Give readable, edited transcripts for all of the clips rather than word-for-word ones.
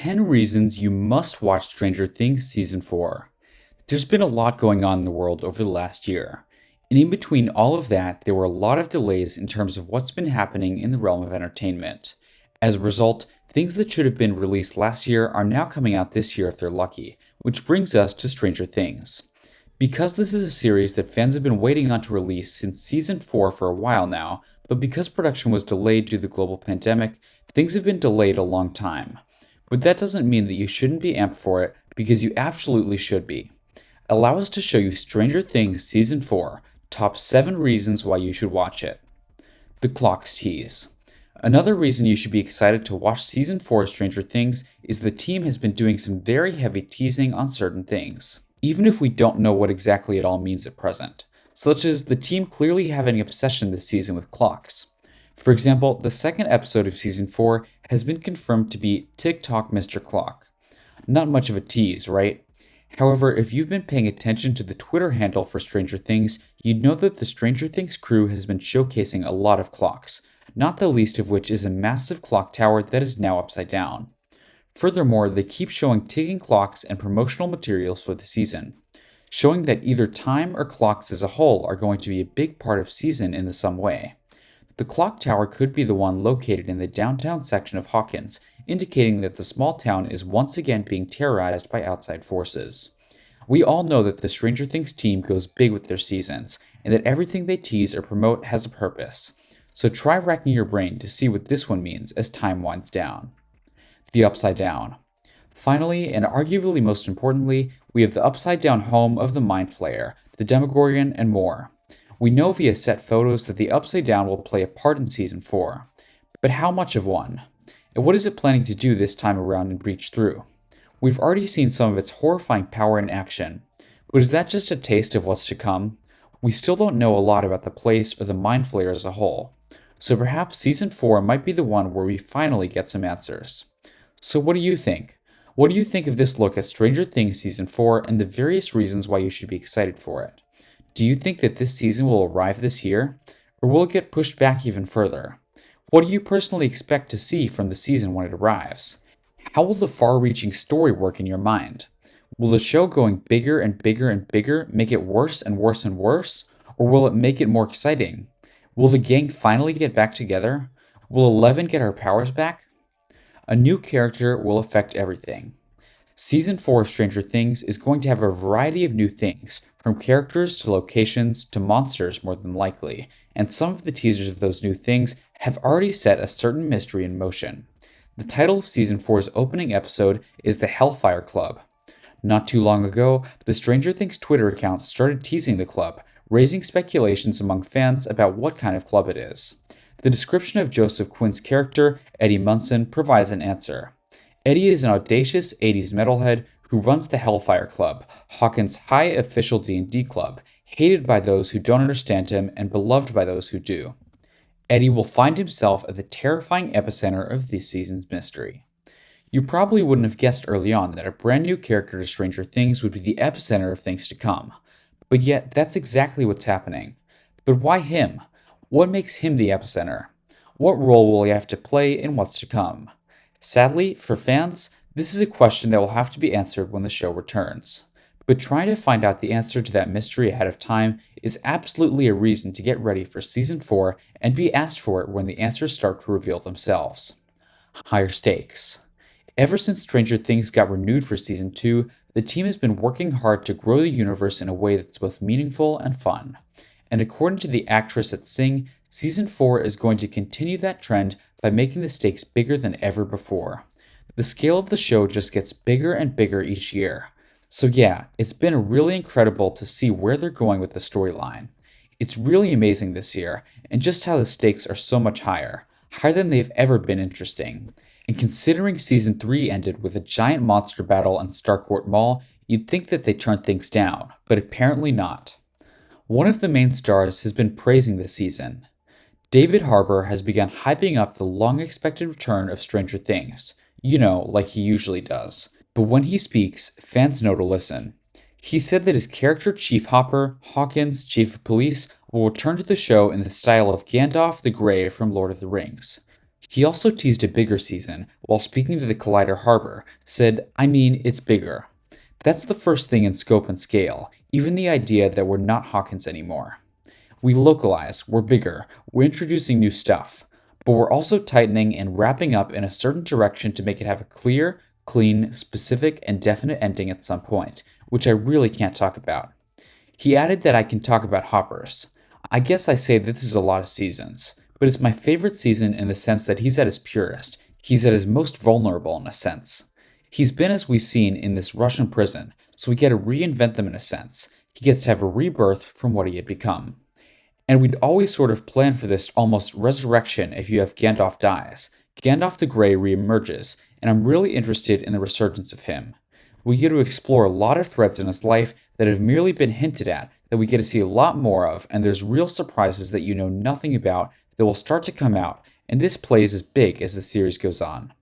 10 reasons you must watch Stranger Things Season 4. There's been a lot going on in the world over the last year, and in between all of that, there were a lot of delays in terms of what's been happening in the realm of entertainment. As a result, things that should have been released last year are now coming out this year if they're lucky, which brings us to Stranger Things. Because this is a series that fans have been waiting on to release since Season 4 for a while now, but because production was delayed due to the global pandemic, things have been delayed a long time. But that doesn't mean that you shouldn't be amped for it, because you absolutely should be. Allow us to show you Stranger Things Season 4, top 7 reasons why you should watch it. The Clocks Tease. Another reason you should be excited to watch Season 4 of Stranger Things is the team has been doing some very heavy teasing on certain things, even if we don't know what exactly it all means at present, such as the team clearly having an obsession this season with clocks. For example, the second episode of Season 4 has been confirmed to be TikTok Mr. Clock. Not much of a tease, right? However, if you've been paying attention to the Twitter handle for Stranger Things, you'd know that the Stranger Things crew has been showcasing a lot of clocks, not the least of which is a massive clock tower that is now upside down. Furthermore, they keep showing ticking clocks and promotional materials for the season, showing that either time or clocks as a whole are going to be a big part of season in some way. The clock tower could be the one located in the downtown section of Hawkins, indicating that the small town is once again being terrorized by outside forces. We all know that the Stranger Things team goes big with their seasons, and that everything they tease or promote has a purpose. So try racking your brain to see what this one means as time winds down. The Upside Down. Finally, and arguably most importantly, we have the upside down home of the Mind Flayer, the Demogorgon, and more. We know via set photos that the Upside Down will play a part in Season 4. But how much of one? And what is it planning to do this time around and breach through? We've already seen some of its horrifying power in action, but is that just a taste of what's to come? We still don't know a lot about the place or the Mind Flayer as a whole, so perhaps Season 4 might be the one where we finally get some answers. So what do you think? What do you think of this look at Stranger Things Season 4 and the various reasons why you should be excited for it? Do you think that this season will arrive this year, or will it get pushed back even further? What do you personally expect to see from the season when it arrives? How will the far-reaching story work in your mind? Will the show going bigger and bigger and bigger make it worse and worse and worse, or will it make it more exciting? Will the gang finally get back together? Will 11 get her powers back? A new character will affect everything. Season 4 of Stranger Things is going to have a variety of new things, from characters to locations to monsters more than likely, and some of the teasers of those new things have already set a certain mystery in motion. The title of Season 4's opening episode is the Hellfire Club. Not too long ago, the Stranger Things Twitter account started teasing the club, raising speculations among fans about what kind of club it is. The description of Joseph Quinn's character, Eddie Munson, provides an answer. Eddie is an audacious 80s metalhead who runs the Hellfire Club, Hawkins' high official D&D club, hated by those who don't understand him and beloved by those who do. Eddie will find himself at the terrifying epicenter of this season's mystery. You probably wouldn't have guessed early on that a brand new character to Stranger Things would be the epicenter of things to come. But yet, that's exactly what's happening. But why him? What makes him the epicenter? What role will he have to play in what's to come? Sadly, for fans, this is a question that will have to be answered when the show returns. But trying to find out the answer to that mystery ahead of time is absolutely a reason to get ready for Season 4 and be asked for it when the answers start to reveal themselves. Higher stakes. Ever since Stranger Things got renewed for Season 2, the team has been working hard to grow the universe in a way that's both meaningful and fun. And according to the actress at Sing, Season 4 is going to continue that trend by making the stakes bigger than ever before. The scale of the show just gets bigger and bigger each year. So yeah, it's been really incredible to see where they're going with the storyline. It's really amazing this year, and just how the stakes are so much higher than they've ever been interesting. And considering Season 3 ended with a giant monster battle on Starcourt Mall, you'd think that they turned things down, but apparently not. One of the main stars has been praising the season. David Harbour has begun hyping up the long-expected return of Stranger Things, like he usually does. But when he speaks, fans know to listen. He said that his character Chief Hopper, Hawkins, Chief of Police, will return to the show in the style of Gandalf the Grey from Lord of the Rings. He also teased a bigger season while speaking to the Collider Harbor, said, I mean, it's bigger. That's the first thing in scope and scale, even the idea that we're not Hawkins anymore. We localize, we're bigger, we're introducing new stuff, but we're also tightening and wrapping up in a certain direction to make it have a clear, clean, specific, and definite ending at some point, which I really can't talk about. He added that I can talk about hoppers. I guess I say that this is a lot of seasons, but it's my favorite season in the sense that he's at his purest. He's at his most vulnerable in a sense. He's been, as we've seen, in this Russian prison, so we get to reinvent them in a sense. He gets to have a rebirth from what he had become. And we'd always sort of plan for this almost resurrection if you have Gandalf dies. Gandalf the Grey reemerges, and I'm really interested in the resurgence of him. We get to explore a lot of threads in his life that have merely been hinted at, that we get to see a lot more of, and there's real surprises that you know nothing about that will start to come out, and this plays as big as the series goes on.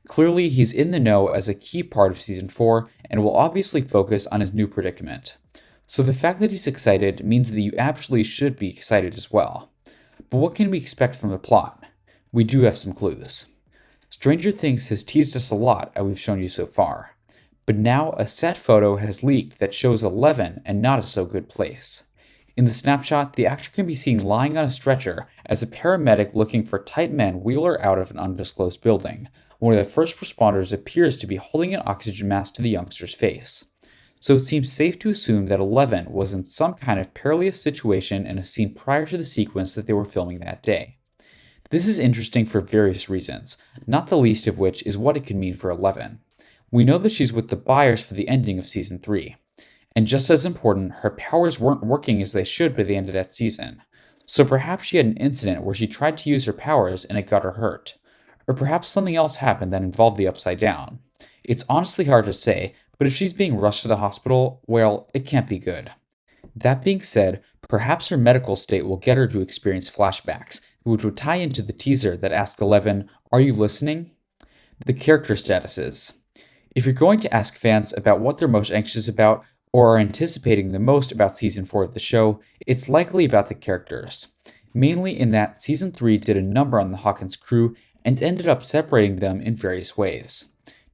Clearly, he's in the know as a key part of Season 4, and will obviously focus on his new predicament. So the fact that he's excited means that you actually should be excited as well. But what can we expect from the plot? We do have some clues. Stranger Things has teased us a lot as we've shown you so far. But now a set photo has leaked that shows 11 and not a so good place. In the snapshot, the actor can be seen lying on a stretcher as a paramedic looking for tight men wheel her out of an undisclosed building. One of the first responders appears to be holding an oxygen mask to the youngster's face. So it seems safe to assume that 11 was in some kind of perilous situation in a scene prior to the sequence that they were filming that day. This is interesting for various reasons, not the least of which is what it could mean for 11. We know that she's with the Byers for the ending of Season 3. And just as important, her powers weren't working as they should by the end of that season. So perhaps she had an incident where she tried to use her powers and it got her hurt. Or perhaps something else happened that involved the Upside Down. It's honestly hard to say, but if she's being rushed to the hospital, well, it can't be good. That being said, perhaps her medical state will get her to experience flashbacks, which would tie into the teaser that asked 11, are you listening? The character statuses. If you're going to ask fans about what they're most anxious about, or are anticipating the most about Season 4 of the show, it's likely about the characters. Mainly in that Season 3 did a number on the Hawkins crew and ended up separating them in various ways.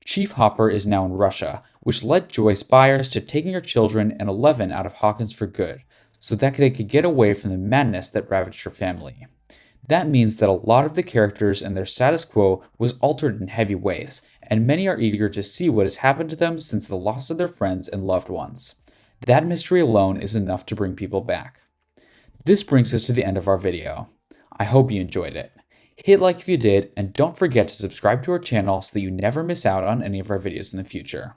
Chief Hopper is now in Russia, which led Joyce Byers to taking her children and 11 out of Hawkins for good, so that they could get away from the madness that ravaged her family. That means that a lot of the characters and their status quo was altered in heavy ways, and many are eager to see what has happened to them since the loss of their friends and loved ones. That mystery alone is enough to bring people back. This brings us to the end of our video. I hope you enjoyed it. Hit like if you did, and don't forget to subscribe to our channel so that you never miss out on any of our videos in the future.